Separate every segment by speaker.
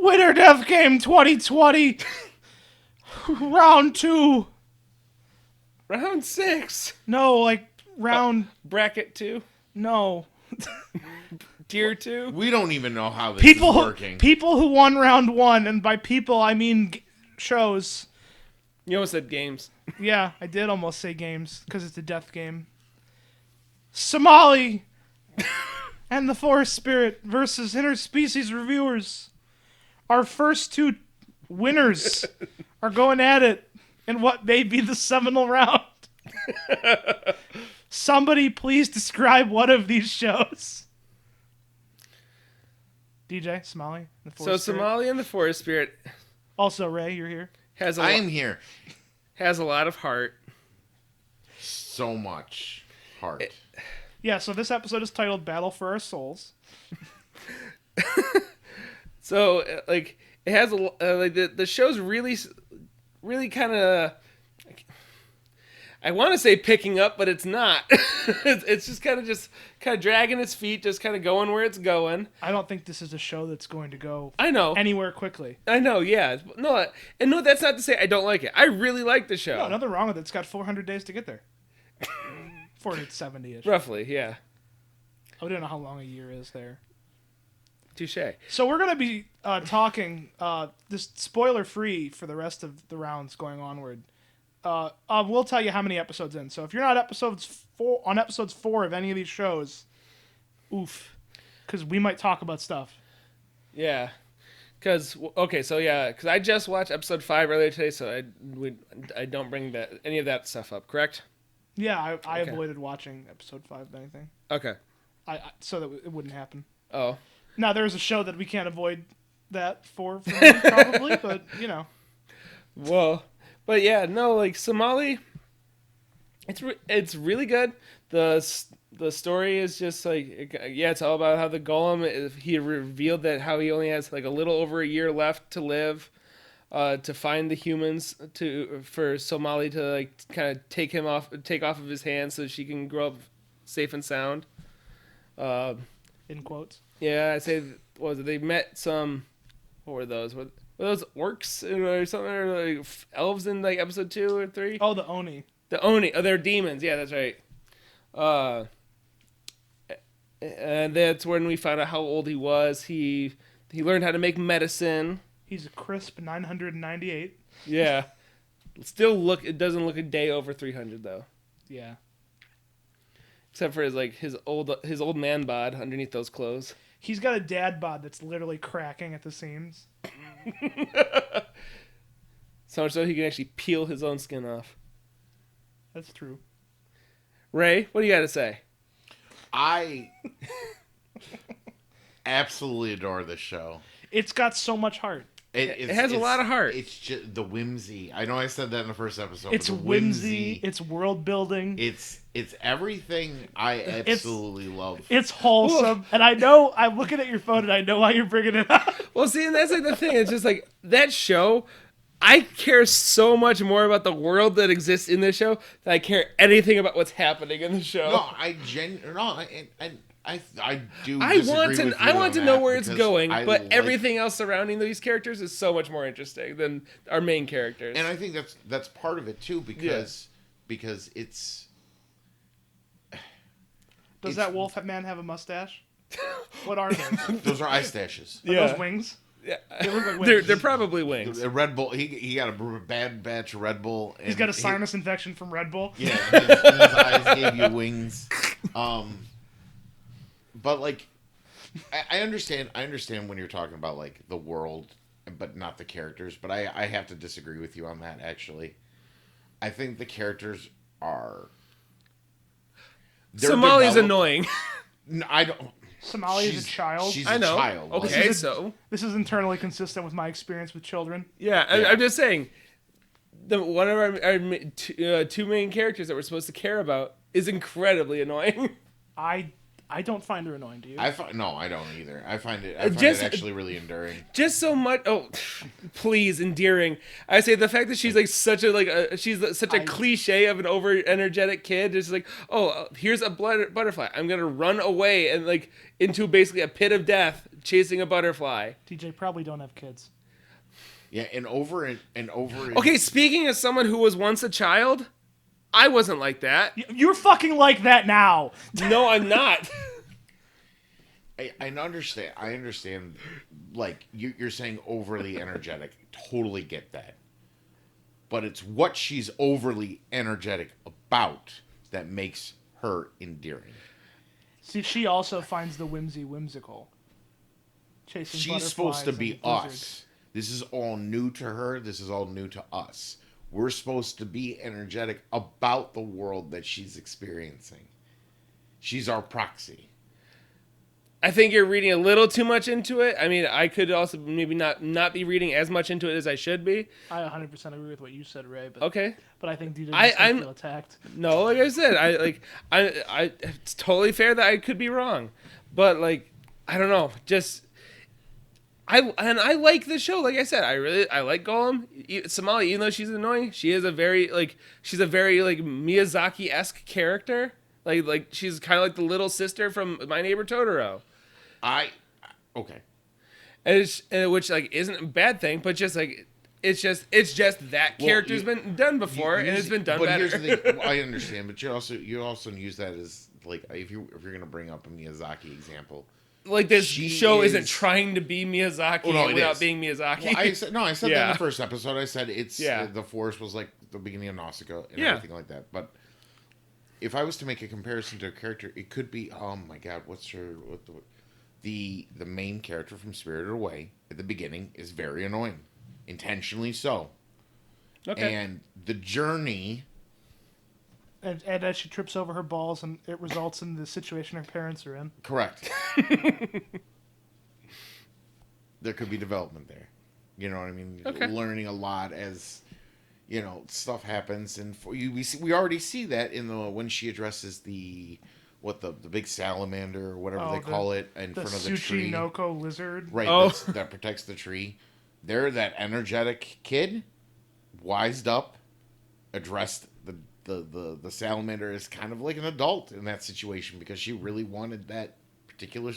Speaker 1: Winter Death Game 2020. Round 2.
Speaker 2: Round 6.
Speaker 1: No, like round...
Speaker 2: Bracket 2.
Speaker 1: No.
Speaker 2: Tier 2.
Speaker 3: We don't even know how this is working.
Speaker 1: People who won round 1, and by people I mean shows.
Speaker 2: You almost said games.
Speaker 1: Yeah, I did almost say games, because it's a death game. Somali and the Forest Spirit versus Interspecies reviewers. Our first 2 winners are going at it in what may be the seminal round. Somebody please describe one of these shows. DJ, Somali, and the Forest Spirit.
Speaker 2: Somali and the Forest Spirit.
Speaker 1: Also, Ray, you're here.
Speaker 3: I am here.
Speaker 2: Has a lot of heart.
Speaker 3: So much heart.
Speaker 1: Yeah, so this episode is titled Battle for Our Souls.
Speaker 2: So, like, it has a like the show's really kind of. I want to say picking up, but it's not. It's just kind of dragging its feet, just kind of going where it's going.
Speaker 1: I don't think this is a show that's going to go
Speaker 2: I know
Speaker 1: anywhere quickly.
Speaker 2: I know, yeah. No, that's not to say I don't like it. I really like the show.
Speaker 1: No, nothing wrong with it. It's got 400 days to get there. 470-ish.
Speaker 2: Roughly, yeah.
Speaker 1: I don't know how long a year is there.
Speaker 2: Touche.
Speaker 1: So we're going to be talking this spoiler-free for the rest of the rounds going onward. We'll tell you how many episodes in. So if you're not on episodes 4 of any of these shows, oof, because we might talk about stuff.
Speaker 2: Yeah, because I just watched episode 5 earlier today, so I don't bring any of that stuff up. Correct?
Speaker 1: Yeah, I
Speaker 2: Okay.
Speaker 1: avoided watching episode 5 of anything.
Speaker 2: Okay.
Speaker 1: So that it wouldn't happen.
Speaker 2: Oh.
Speaker 1: Now there's a show that we can't avoid that for me, probably, but you know.
Speaker 2: Well. But yeah, no, like Somali, it's really good. The story is just like, yeah, it's all about how the golem, he revealed that how he only has like a little over a year left to live, to find the humans for Somali to like kind of take off of his hands so she can grow up safe and sound.
Speaker 1: In quotes.
Speaker 2: Yeah, I say, they met some, what were those? Were those orcs or something, or like elves in like episode 2 or 3?
Speaker 1: Oh, the Oni.
Speaker 2: The Oni. Oh, they're demons. Yeah, that's right. And that's when we found out how old he was. He learned how to make medicine.
Speaker 1: He's a crisp 998.
Speaker 2: Yeah. It doesn't look a day over 300 though.
Speaker 1: Yeah.
Speaker 2: Except for his old man bod underneath those clothes.
Speaker 1: He's got a dad bod that's literally cracking at the seams.
Speaker 2: So much so he can actually peel his own skin off.
Speaker 1: That's true.
Speaker 2: Ray, what do you got to say?
Speaker 3: I absolutely adore this show.
Speaker 1: It's got so much heart.
Speaker 2: It has a lot of heart.
Speaker 3: It's just the whimsy. I know I said that in the first episode.
Speaker 1: It's
Speaker 3: but the
Speaker 1: whimsy. It's world building.
Speaker 3: It's everything I absolutely love.
Speaker 1: It's wholesome. And I know, I'm looking at your phone and I know why you're bringing it up.
Speaker 2: Well, see, and that's like the thing. It's just like that show. I care so much more about the world that exists in this show than I care anything about what's happening in the show.
Speaker 3: No, I do. I
Speaker 2: want to know where it's going, but everything else surrounding these characters is so much more interesting than our main characters.
Speaker 3: And I think that's part of it too, because it's.
Speaker 1: Does that wolf man have a mustache? What are those?
Speaker 3: Those are eye stashes.
Speaker 1: Are those wings?
Speaker 2: Yeah.
Speaker 1: They look like wings.
Speaker 2: They're probably wings.
Speaker 3: A Red Bull. He got a bad batch of Red Bull. And
Speaker 1: he's got a sinus infection from Red Bull.
Speaker 3: Yeah, his eyes gave you wings. But like, I understand when you're talking about like the world, but not the characters. But I have to disagree with you on that. Actually, I think the characters are.
Speaker 2: Somali's annoying.
Speaker 3: No, I don't.
Speaker 1: Somali is a child.
Speaker 3: She's
Speaker 2: I know.
Speaker 3: a child.
Speaker 2: Okay,
Speaker 1: this is internally consistent with my experience with children.
Speaker 2: Yeah, I'm just saying. One of our two main characters that we're supposed to care about is incredibly annoying.
Speaker 1: I I don't find her annoying. Do you?
Speaker 3: No, I don't either. I find it actually really enduring.
Speaker 2: Just so much. Oh, please, endearing. I say the fact that she's like such a cliche of an over energetic kid. It's like, oh, here's a butterfly. I'm gonna run away and like into basically a pit of death chasing a butterfly.
Speaker 1: DJ probably don't have kids.
Speaker 3: Yeah, and over.
Speaker 2: Okay, speaking as someone who was once a child, I wasn't like that.
Speaker 1: You're fucking like that now.
Speaker 2: No, I'm not.
Speaker 3: I understand. I understand. Like you're saying, overly energetic. Totally get that. But it's what she's overly energetic about that makes her endearing.
Speaker 1: See, she also finds the whimsical. Chasing
Speaker 3: She's
Speaker 1: butterflies
Speaker 3: supposed to
Speaker 1: and
Speaker 3: be
Speaker 1: blizzard.
Speaker 3: us. This is all new to her. This is all new to us. We're supposed to be energetic about the world that she's experiencing. She's our proxy.
Speaker 2: I think you're reading a little too much into it. I mean, I could also maybe not be reading as much into it as I should be.
Speaker 1: I 100% agree with what you said, Ray. But,
Speaker 2: Okay.
Speaker 1: But I think DJ
Speaker 2: I'm
Speaker 1: feel attacked.
Speaker 2: No, like I said, I it's totally fair that I could be wrong, but like I don't know, just I like the show. Like I said, I like Golem. Somali, even though she's annoying, she's a very Miyazaki-esque character. Like she's kind of like the little sister from My Neighbor Totoro.
Speaker 3: Okay.
Speaker 2: Which like isn't a bad thing, but just like it's just that character's been done before and it's been done better.
Speaker 3: Here's the thing. I understand, but you also use that as like if you're gonna bring up a Miyazaki example.
Speaker 2: Like this show isn't trying to be Miyazaki without being Miyazaki.
Speaker 3: Well, I said that in the first episode. I said the forest was like the beginning of Nausicaa and everything like that. But if I was to make a comparison to a character, it could be oh my god, the main character from Spirited Away at the beginning is very annoying, intentionally so.
Speaker 2: Okay.
Speaker 3: And the journey.
Speaker 1: And as she trips over her balls, and it results in the situation her parents are in.
Speaker 3: Correct. There could be development there. You know what I mean?
Speaker 2: Okay.
Speaker 3: Learning a lot as, stuff happens. And we already see that in when she addresses the big salamander or whatever they call it in front of the tree.
Speaker 1: The Tsuchinoko lizard.
Speaker 3: Right, that protects the tree. There, that energetic kid wised up, addressed the salamander is kind of like an adult in that situation because she really wanted that particular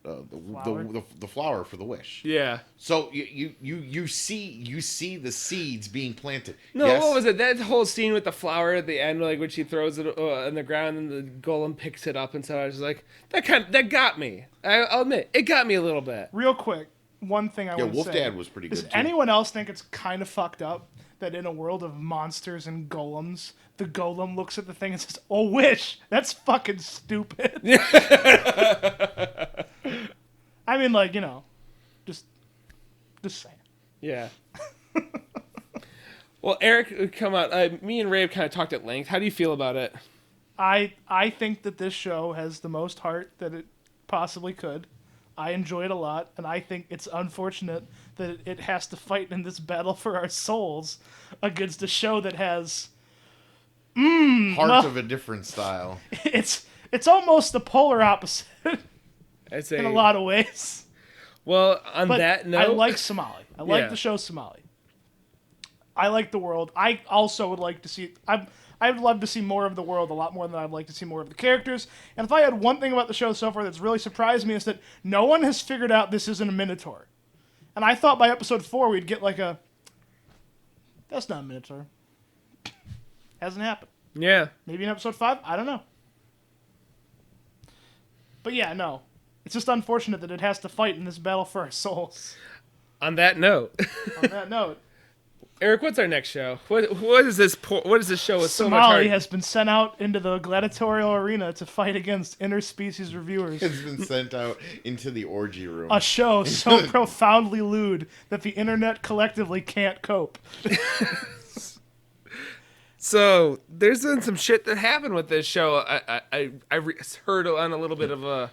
Speaker 3: the flower for the wish.
Speaker 2: Yeah.
Speaker 3: So you see the seeds being planted.
Speaker 2: No,
Speaker 3: yes.
Speaker 2: What was it? That whole scene with the flower at the end, like when she throws it on the ground and the golem picks it up, and so I was like, that got me. I'll admit, it got me a little bit.
Speaker 1: Real quick, one thing I want to
Speaker 3: Wolf
Speaker 1: say.
Speaker 3: Dad was pretty good.
Speaker 1: Does
Speaker 3: too.
Speaker 1: anyone else think it's kind of fucked up that in a world of monsters and golems, the golem looks at the thing and says, "Oh, wish." That's fucking stupid. I mean, like, just saying.
Speaker 2: Yeah. Well, Eric, come on. Me and Ray have kind of talked at length. How do you feel about it?
Speaker 1: I think that this show has the most heart that it possibly could. I enjoy it a lot, and I think it's unfortunate that it has to fight in this battle for our souls against a show that has
Speaker 3: Heart of a different style.
Speaker 1: It's almost the polar opposite in a lot of ways.
Speaker 2: Well, on that note,
Speaker 1: I like Somali. I like the show Somali. I like the world. I also would like to see. I'd love to see more of the world, a lot more than I'd like to see more of the characters. And if I had one thing about the show so far that's really surprised me is that no one has figured out this isn't a Minotaur. And I thought by episode 4 we'd get like that's not a Minotaur. Hasn't happened.
Speaker 2: Yeah.
Speaker 1: Maybe in episode 5? I don't know. But yeah, no. It's just unfortunate that it has to fight in this battle for our souls.
Speaker 2: On that note.
Speaker 1: On that note.
Speaker 2: Eric, what's our next show? What is this show with so much heart?
Speaker 1: Somali has been sent out into the gladiatorial arena to fight against interspecies reviewers.
Speaker 3: It's been sent out into the orgy room.
Speaker 1: A show so profoundly lewd that the internet collectively can't cope.
Speaker 2: So there's been some shit that happened with this show. I heard on a little bit of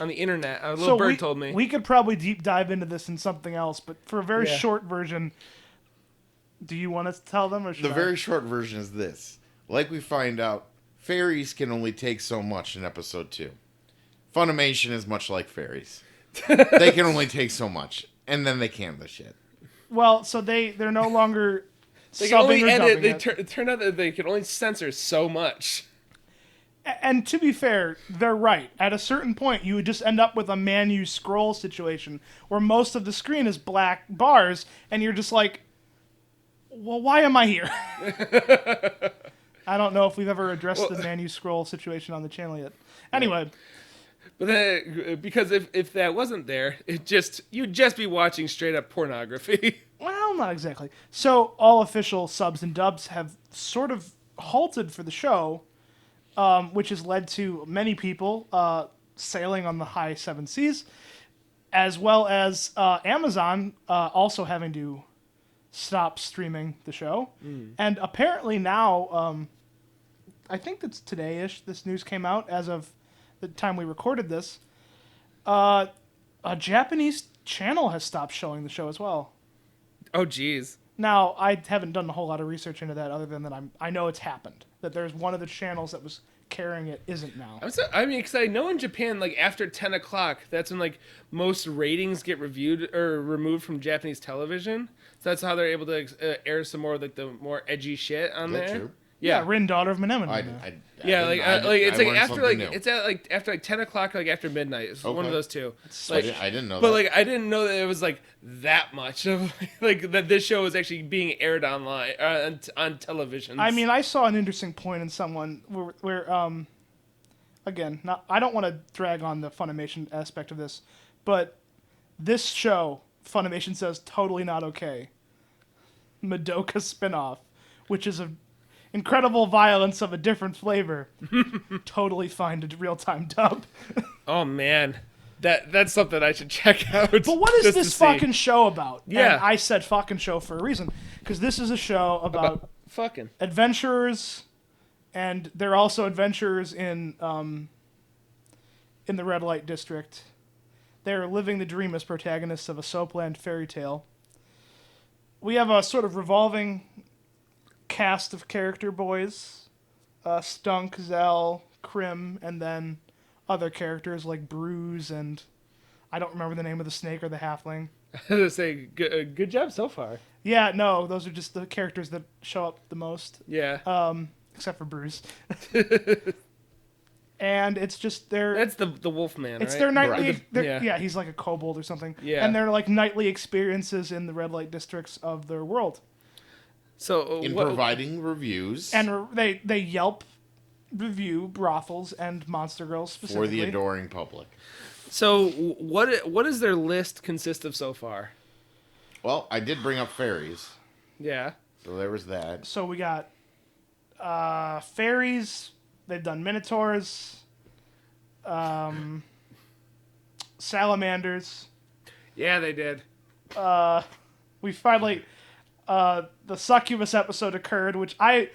Speaker 2: on the internet. A little bird told me.
Speaker 1: We could probably deep dive into this in something else, but for a very short version. Do you want to tell them or should
Speaker 3: The very short version is this. Like we find out, fairies can only take so much in episode 2. Funimation is much like fairies. They can only take so much, and then they can the shit.
Speaker 1: Well, so they're no longer
Speaker 2: They can
Speaker 1: subbing
Speaker 2: only
Speaker 1: or
Speaker 2: edit.
Speaker 1: dubbing it.
Speaker 2: It turned out that they could only censor so much.
Speaker 1: And to be fair, they're right. At a certain point, you would just end up with a menu scroll situation where most of the screen is black bars, and you're just like, well, why am I here? I don't know if we've ever addressed the menu scroll situation on the channel yet. Anyway.
Speaker 2: But then, because if that wasn't there, you'd just be watching straight up pornography.
Speaker 1: Well, not exactly. So all official subs and dubs have sort of halted for the show, which has led to many people sailing on the high seven seas, as well as Amazon also having to stop streaming the show. And apparently now, I think that's today-ish, this news came out as of the time we recorded this, a Japanese channel has stopped showing the show as well.
Speaker 2: Oh, geez.
Speaker 1: Now, I haven't done a whole lot of research into that other than that I know it's happened. That there's one of the channels that was carrying it isn't now.
Speaker 2: I mean, because I know in Japan, like, after 10 o'clock, that's when, like, most ratings get reviewed or removed from Japanese television. So that's how they're able to air some more, like, the more edgy shit on
Speaker 3: Is that
Speaker 2: there.
Speaker 3: true?
Speaker 2: Yeah.
Speaker 1: Rin, daughter of Menemone.
Speaker 2: It's like
Speaker 3: learned
Speaker 2: after
Speaker 3: something
Speaker 2: like
Speaker 3: new.
Speaker 2: it's at like after like 10 o'clock, like after midnight. It's one
Speaker 3: Okay.
Speaker 2: of those two.
Speaker 3: I didn't know
Speaker 2: But
Speaker 3: that.
Speaker 2: like I didn't know that it was like that much of like that this show was actually being aired online on television.
Speaker 1: I mean, I saw an interesting point in someone where again, I don't want to drag on the Funimation aspect of this, but this show, Funimation says totally not okay. Madoka spinoff, which is a incredible violence of a different flavor. Totally fine to real-time dub.
Speaker 2: Oh man, that's something I should check out.
Speaker 1: But what is
Speaker 2: just
Speaker 1: this
Speaker 2: to see.
Speaker 1: fucking show about?
Speaker 2: Yeah.
Speaker 1: And I said fucking show for a reason. Because this is a show about
Speaker 2: fucking
Speaker 1: adventurers, and they're also adventurers in the red light district. They're living the dream as protagonists of a soapland fairy tale. We have a sort of revolving cast of character boys. Stunk, Zell, Krim, and then other characters like Bruise and I don't remember the name of the snake or the halfling.
Speaker 2: I was gonna say good job so far.
Speaker 1: Yeah, no, those are just the characters that show up the most.
Speaker 2: Yeah.
Speaker 1: Except for Bruce. And it's just their...
Speaker 2: That's the Wolfman,
Speaker 1: It's
Speaker 2: right?
Speaker 1: their nightly...
Speaker 3: Right.
Speaker 1: Yeah, he's like a kobold or something.
Speaker 2: Yeah.
Speaker 1: And they're like nightly experiences in the red light districts of their world.
Speaker 2: So
Speaker 3: in providing reviews
Speaker 1: And they Yelp review brothels and monster girls
Speaker 3: for
Speaker 1: specifically.
Speaker 3: the adoring public.
Speaker 2: So what does their list consist of so far?
Speaker 3: Well, I did bring up fairies,
Speaker 2: Yeah.
Speaker 3: so there was that.
Speaker 1: So we got fairies. They've done minotaurs, salamanders.
Speaker 2: Yeah, they did.
Speaker 1: We finally the succubus episode occurred, which I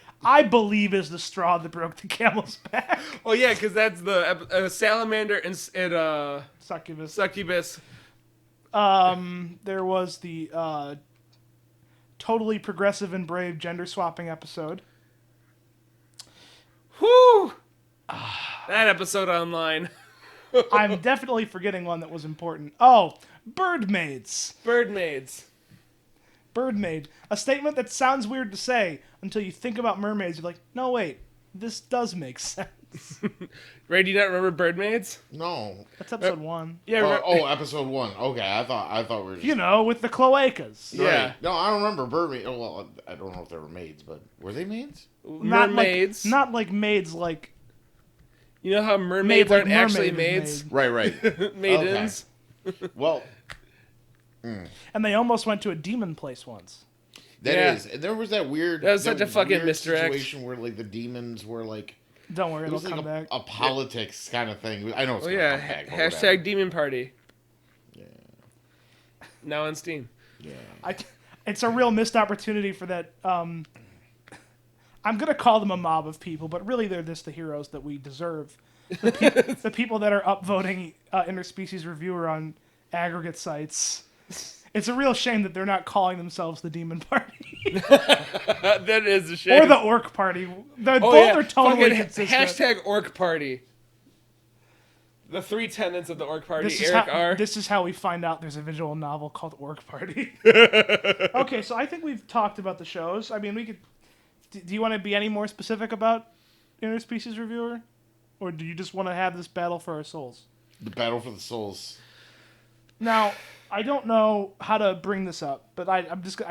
Speaker 1: believe is the straw that broke the camel's back.
Speaker 2: Oh yeah, because that's the salamander and
Speaker 1: Succubus.
Speaker 2: succubus.
Speaker 1: There was the totally progressive and brave gender swapping episode.
Speaker 2: Whoo! That episode online.
Speaker 1: I'm definitely forgetting one that was important. Oh, birdmaids.
Speaker 2: Birdmaids.
Speaker 1: Birdmaid. A statement that sounds weird to say until you think about mermaids. You're like, no, wait, this does make sense.
Speaker 2: Ray, do you not remember Birdmaids?
Speaker 3: No.
Speaker 1: That's episode 1.
Speaker 2: Yeah.
Speaker 3: Episode 1. Okay, I thought we were just...
Speaker 1: You know, with the cloacas.
Speaker 2: Yeah.
Speaker 3: Right. No, I don't remember mermaids. Oh, well, I don't know if they were maids, but were they maids?
Speaker 2: Mermaids.
Speaker 1: Not like maids like...
Speaker 2: You know how mermaids
Speaker 1: Made like
Speaker 2: aren't actually
Speaker 1: mermaid
Speaker 2: maids?
Speaker 3: Right.
Speaker 2: Maidens.
Speaker 3: Well,
Speaker 1: And they almost went to a demon place once.
Speaker 3: that
Speaker 2: Yeah.
Speaker 3: is. And there was that weird...
Speaker 2: That was such a fucking
Speaker 3: weird
Speaker 2: misdirect.
Speaker 3: situation where, like, the demons were, like...
Speaker 1: Don't worry,
Speaker 3: It
Speaker 1: it'll
Speaker 3: was like
Speaker 1: come back.
Speaker 3: a politics kind of thing. I know it's
Speaker 2: Oh
Speaker 3: going to
Speaker 2: yeah.
Speaker 3: come back. but
Speaker 2: Hashtag
Speaker 3: whatever.
Speaker 2: Demon Party.
Speaker 3: Yeah.
Speaker 2: Now on Steam.
Speaker 3: Yeah.
Speaker 1: It's a real missed opportunity for that. I'm going to call them a mob of people, but really they're just the heroes that we deserve. The people that are upvoting Interspecies Reviewer on aggregate sites. It's a real shame that they're not calling themselves the Demon Party.
Speaker 2: That is a shame.
Speaker 1: or the Orc Party. Both are totally
Speaker 2: Fucking
Speaker 1: consistent.
Speaker 2: Hashtag Orc Party. The three tenets of the Orc Party,
Speaker 1: This is how we find out there's a visual novel called Orc Party. Okay, so I think we've talked about the shows. I mean, we could. Do you want to be any more specific about Interspecies Reviewer, or do you just want to have this battle for our souls?
Speaker 3: The battle for the souls.
Speaker 1: Now, I don't know how to bring this up, but I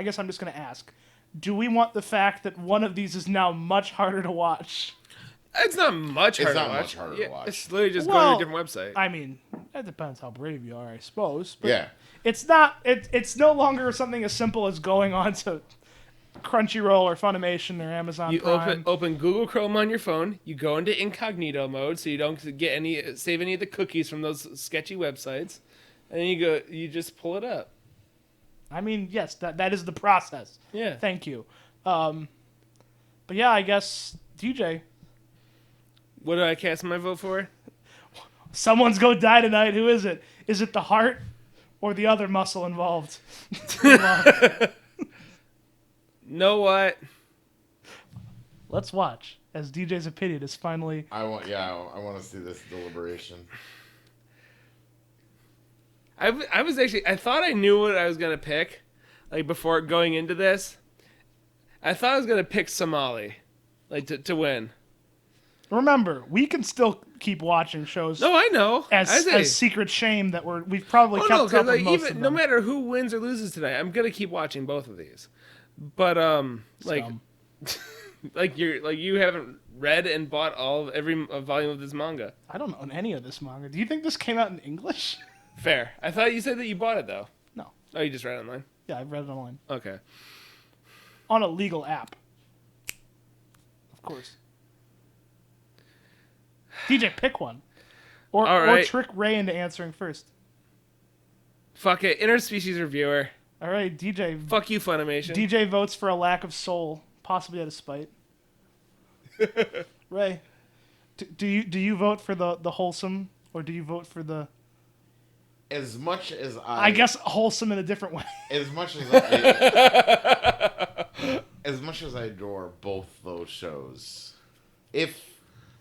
Speaker 1: guess I'm just going to ask: do we want the fact that one of these is now much harder to watch?
Speaker 2: It's not much harder to watch.
Speaker 3: Much harder to watch.
Speaker 2: It's literally just going to a different website.
Speaker 1: I mean, that depends how brave you are, I suppose. But
Speaker 3: Yeah.
Speaker 1: It's not. It's no longer something as simple as going on to Crunchyroll or Funimation or Amazon
Speaker 2: You
Speaker 1: Prime.
Speaker 2: open Google Chrome on your phone. You go into incognito mode so you don't save any of the cookies from those sketchy websites, and then you just pull it up.
Speaker 1: I mean, yes, that is the process.
Speaker 2: Yeah.
Speaker 1: Thank you. But yeah, I guess DJ.
Speaker 2: What do I cast my vote for?
Speaker 1: Someone's gonna die tonight. Who is it? Is it the heart or the other muscle involved?
Speaker 2: Know what?
Speaker 1: Let's watch as DJ's opinion is finally.
Speaker 3: I want to see this deliberation.
Speaker 2: I thought I knew what I was gonna pick, like before going into this. I thought I was gonna pick Somali, like to win.
Speaker 1: Remember, we can still keep watching shows.
Speaker 2: No, I know.
Speaker 1: As secret shame that we've probably kept up with
Speaker 2: like,
Speaker 1: most of them.
Speaker 2: no matter who wins or loses tonight, I'm gonna keep watching both of these. But like, like you haven't read and bought every volume of this manga.
Speaker 1: I don't own any of this manga. Do you think this came out in English?
Speaker 2: Fair. I thought you said that you bought it though.
Speaker 1: No.
Speaker 2: Oh, you just read it online.
Speaker 1: Yeah, I've read it online
Speaker 2: Okay.
Speaker 1: on a legal app. Of course. DJ, pick one. Or trick Ray into answering first.
Speaker 2: Fuck it. Interspecies Reviewer.
Speaker 1: All right, DJ.
Speaker 2: Fuck you, Funimation.
Speaker 1: DJ votes for a lack of soul, possibly out of spite. Ray, do you vote for the wholesome, or do you vote for the...
Speaker 3: As much as
Speaker 1: I guess wholesome in a different way.
Speaker 3: As much as I adore both those shows, if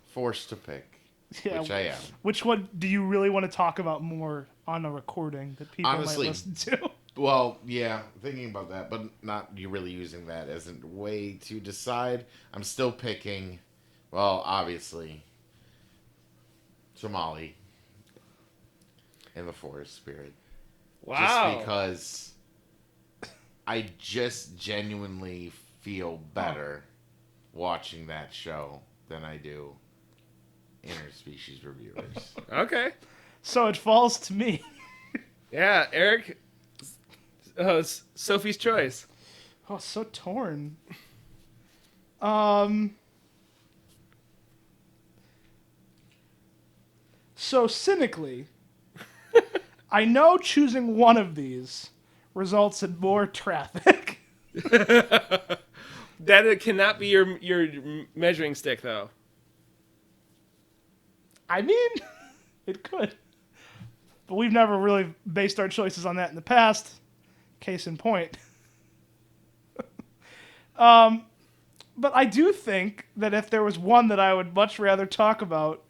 Speaker 3: forced to pick,
Speaker 1: Yeah,
Speaker 3: which I am.
Speaker 1: Which one do you really want to talk about more on a recording that people
Speaker 3: Honestly,
Speaker 1: might listen to?
Speaker 3: Well, yeah, thinking about that, but not you really using that as a way to decide. I'm still picking, well, obviously, Somali and the Forest Spirit.
Speaker 2: Wow.
Speaker 3: Just because I just genuinely feel better watching that show than I do Interspecies Reviewers.
Speaker 2: Okay.
Speaker 1: So it falls to me.
Speaker 2: Yeah, Eric. Sophie's choice.
Speaker 1: Oh, so torn. So cynically, I know choosing one of these results in more traffic.
Speaker 2: That it cannot be your measuring stick, though.
Speaker 1: I mean, it could. But we've never really based our choices on that in the past. Case in point. But I do think that if there was one that I would much rather talk about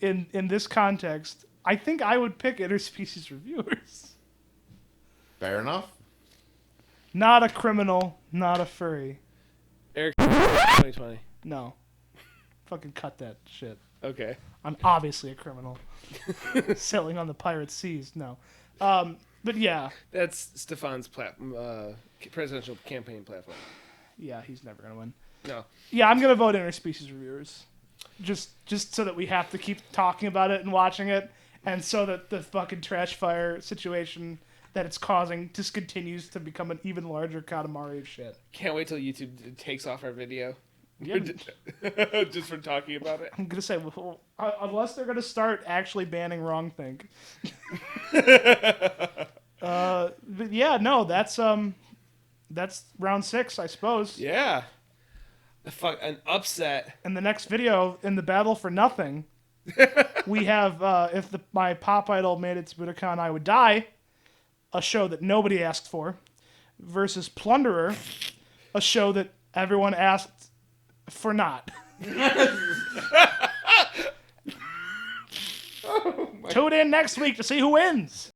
Speaker 1: in this context, I think I would pick Interspecies Reviewers.
Speaker 3: Fair enough.
Speaker 1: Not a criminal, not a furry.
Speaker 2: Eric, 2020.
Speaker 1: No. Fucking cut that shit.
Speaker 2: Okay.
Speaker 1: I'm obviously a criminal. Sailing on the pirate seas. No. But yeah.
Speaker 2: That's Stefan's presidential campaign platform.
Speaker 1: Yeah, he's never going to win.
Speaker 2: No.
Speaker 1: Yeah, I'm going to vote Interspecies Reviewers. Just so that we have to keep talking about it and watching it, and so that the fucking trash fire situation that it's causing just continues to become an even larger Katamari of shit.
Speaker 2: Can't wait till YouTube takes off our video.
Speaker 1: Yeah.
Speaker 2: Just for talking about it.
Speaker 1: I'm going to say, well, unless they're going to start actually banning Wrongthink. But yeah, no, that's round 6, I suppose.
Speaker 2: Yeah. An upset.
Speaker 1: In the next video, in the battle for nothing, we have if my pop idol made it to Budokan, I Would Die, a show that nobody asked for, versus Plunderer, a show that everyone asked for not. Tune in next week to see who wins.